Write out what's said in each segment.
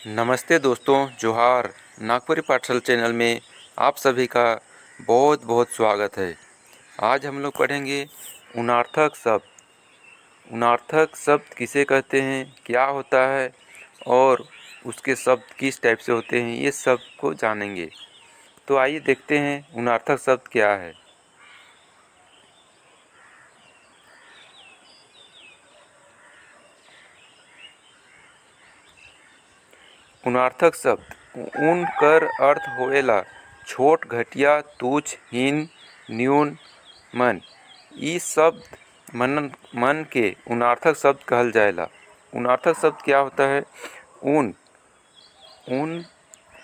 नमस्ते दोस्तों, जोहार। नागपुरी पाठशाला चैनल में आप सभी का बहुत बहुत स्वागत है। आज हम लोग पढ़ेंगे उनार्थक शब्द। उनार्थक शब्द किसे कहते हैं, क्या होता है और उसके शब्द किस टाइप से होते हैं, ये सब को जानेंगे। तो आइए देखते हैं उनार्थक शब्द क्या है। उनार्थक शब्द उन कर अर्थ होएला छोट, घटिया, तुच्छ, हीन, न्यून, मन। ई शब्द मन के उनार्थक शब्द कहल जाएला। उनार्थक शब्द क्या होता है? ऊन ऊन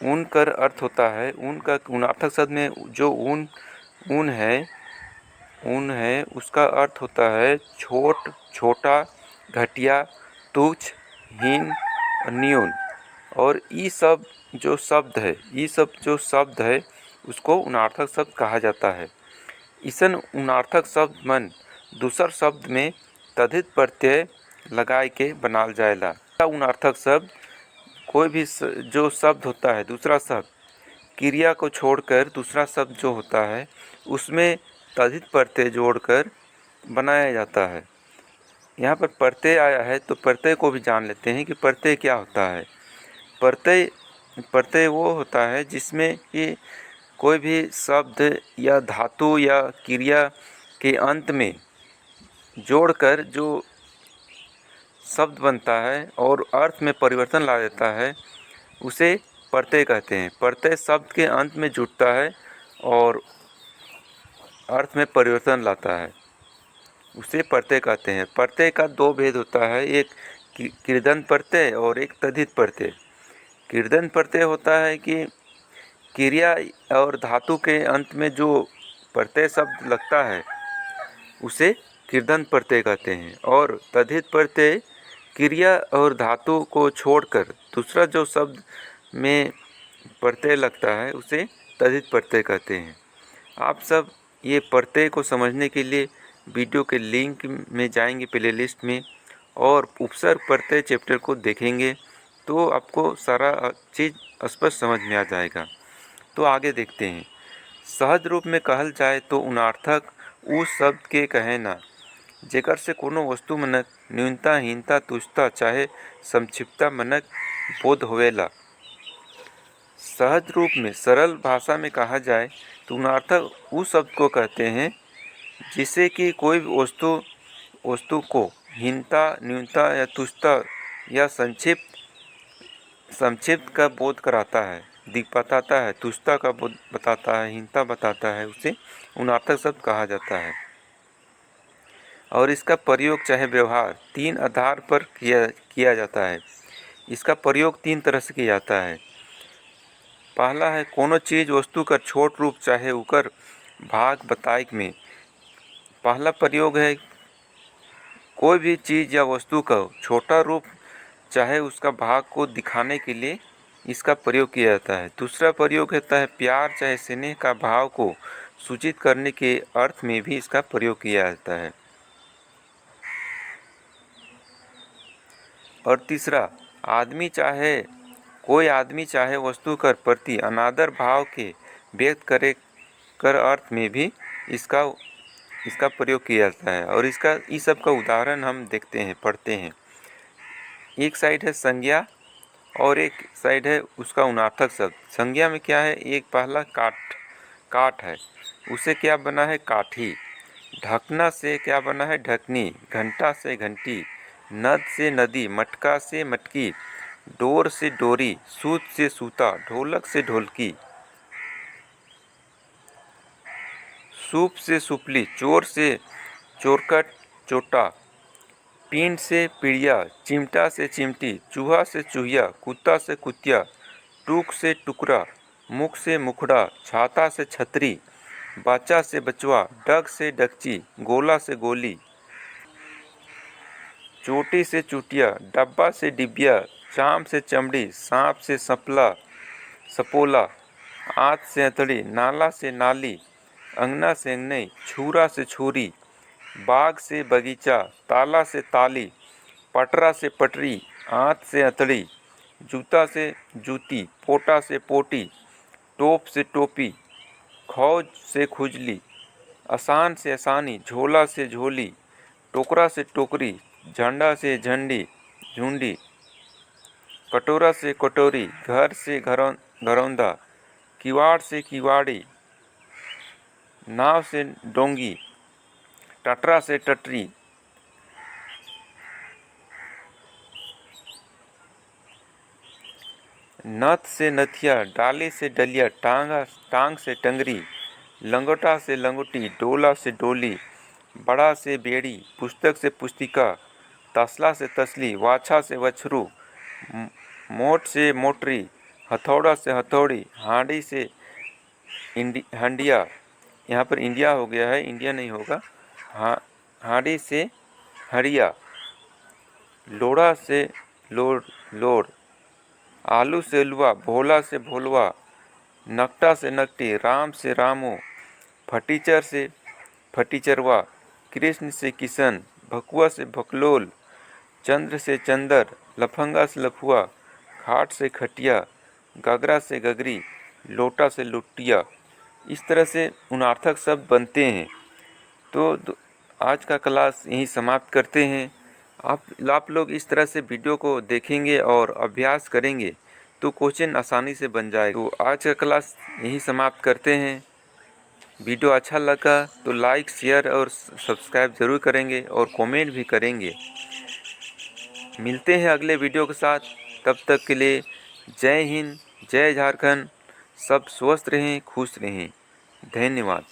ऊन कर अर्थ होता है। ऊन का उनार्थक शब्द में जो ऊन है उसका अर्थ होता है छोट, छोटा, घटिया, तुच्छ, हीन, न्यून। और ये सब जो शब्द है उसको उनार्थक शब्द कहा जाता है। इसन उनार्थक शब्द मन दूसर शब्द में तद्धित प्रत्यय लगाए के बनाल जाएला। उनार्थक शब्द कोई भी जो शब्द होता है, दूसरा शब्द क्रिया को छोड़कर दूसरा शब्द जो होता है उसमें तद्धित प्रत्यय जोड़कर बनाया जाता है। यहाँ पर प्रत्यय आया है तो प्रत्यय को भी जान लेते हैं कि प्रत्यय क्या होता है। प्रत्यय वो होता है जिसमें कि कोई भी शब्द या धातु या क्रिया के अंत में जोड़कर जो शब्द बनता है और अर्थ में परिवर्तन ला देता है उसे प्रत्यय कहते हैं। प्रत्यय शब्द के अंत में जुड़ता है और अर्थ में परिवर्तन लाता है, उसे प्रत्यय कहते हैं। प्रत्यय का दो भेद होता है, एक कृदंत प्रत्यय और एक तद्धित प्रत्यय। कृदंत प्रत्यय होता है कि क्रिया और धातु के अंत में जो प्रत्यय शब्द लगता है उसे कृदंत प्रत्यय कहते हैं। और तद्धित प्रत्यय क्रिया और धातु को छोड़कर दूसरा जो शब्द में प्रत्यय लगता है उसे तद्धित प्रत्यय कहते हैं। आप सब ये प्रत्यय को समझने के लिए वीडियो के लिंक में जाएंगे प्लेलिस्ट में और उपसर्ग प्रत्यय चैप्टर को देखेंगे तो आपको सारा चीज़ स्पष्ट समझ में आ जाएगा। तो आगे देखते हैं। सहज रूप में कहल जाए तो उनार्थक उस शब्द के कहे ना जेकर से कोनो वस्तु मनक न्यूनता, हीनता, तुच्छता चाहे संक्षिप्तता मनक बोध होवेला। सहज रूप में सरल भाषा में कहा जाए तो उनार्थक उस शब्द को कहते हैं जिससे कि कोई वस्तु को हीनता, न्यूनता या तुच्छता या संक्षिप्त का बोध कराता है, बताता है। तुच्छता का बोध बताता है, हीनता बताता है, उसे उनार्थक शब्द कहा जाता है। और इसका प्रयोग चाहे व्यवहार तीन आधार पर किया जाता है। इसका प्रयोग तीन तरह से किया जाता है। पहला है कोनो चीज वस्तु का छोट रूप चाहे उकर भाग बताइक में। पहला प्रयोग है कोई भी चीज़ या वस्तु का छोटा रूप चाहे उसका भाग को दिखाने के लिए इसका प्रयोग किया जाता है। दूसरा प्रयोग होता है प्यार चाहे स्नेह का भाव को सूचित करने के अर्थ में भी इसका प्रयोग किया जाता है। और तीसरा कोई आदमी चाहे वस्तु कर प्रति अनादर भाव के व्यक्त करे कर अर्थ में भी इसका प्रयोग किया जाता है। और इस सब का उदाहरण हम देखते हैं, पढ़ते हैं। एक साइड है संज्ञा और एक साइड है उसका उनार्थक शब्द। संज्ञा में क्या है? एक पहला काठ है, उसे क्या बना है? काठी। ढकना से क्या बना है? ढकनी। घंटा से घंटी। नद से नदी। मटका से मटकी। डोर से डोरी। सूत से सूता। ढोलक से ढोलकी। सूप से सुपली। चोर से चोरकट चोटा। पींड से पीड़िया। चिमटा से चिमटी। चूहा से चूहिया। कुत्ता से कुतिया। टूक से टुकड़ा। मुख से मुखड़ा। छाता से छतरी। बाचा से बचवा। डग से डगची। गोला से गोली। चोटी से चुटिया। डब्बा से डिबिया। चाम से चमड़ी। सांप से सपोला। आँत से अतड़ी। नाला से नाली। अंगना से अंगनई। छुरा से छुरी। बाग से बगीचा। ताला से ताली। पटरा से पटरी। आँत से अतड़ी। जूता से जूती, पोटा से पोटी, टोप से टोपी, खौज से खुजली, आसान से आसानी, झोला से झोली, टोकरा से टोकरी, झंडा से झंडी झुंडी, कटोरा से कटोरी, घर से घरौंदा, किवाड़ से किवाड़ी, नाव से डोंगी, टटरा से टटरी, नथ से नथिया, डाले से डलिया, टांग से टंगरी, लंगोटा से लंगोटी, डोला से डोली, बड़ा से बेड़ी, पुस्तक से पुस्तिका, तसला से तसली, वाछा से वछरू, मोट से मोटरी, हथौड़ा से हथौड़ी, हांडी से हंडिया, यहाँ पर इंडिया हो गया है, इंडिया नहीं होगा, हांडी से हड़िया, लोढ़ा से लोड़, आलू से अलुआ, भोला से भोलवा, नकटा से नकटी, राम से रामो, फटीचर से फटीचरवा, कृष्ण से किशन, भकुआ से भकलोल, चंद्र से चंदर, लफंगा से लफुआ, खाट से खटिया, गगरा से गगरी, लोटा से लुटिया। इस तरह से उनार्थक शब्द बनते हैं। तो आज का क्लास यहीं समाप्त करते हैं। आप लोग इस तरह से वीडियो को देखेंगे और अभ्यास करेंगे तो क्वेश्चन आसानी से बन जाएगा। तो आज का क्लास यहीं समाप्त करते हैं। वीडियो अच्छा लगा तो लाइक, शेयर और सब्सक्राइब ज़रूर करेंगे और कमेंट भी करेंगे। मिलते हैं अगले वीडियो के साथ। तब तक के लिए जय हिंद, जय झारखंड। सब स्वस्थ रहें, खुश रहें। धन्यवाद।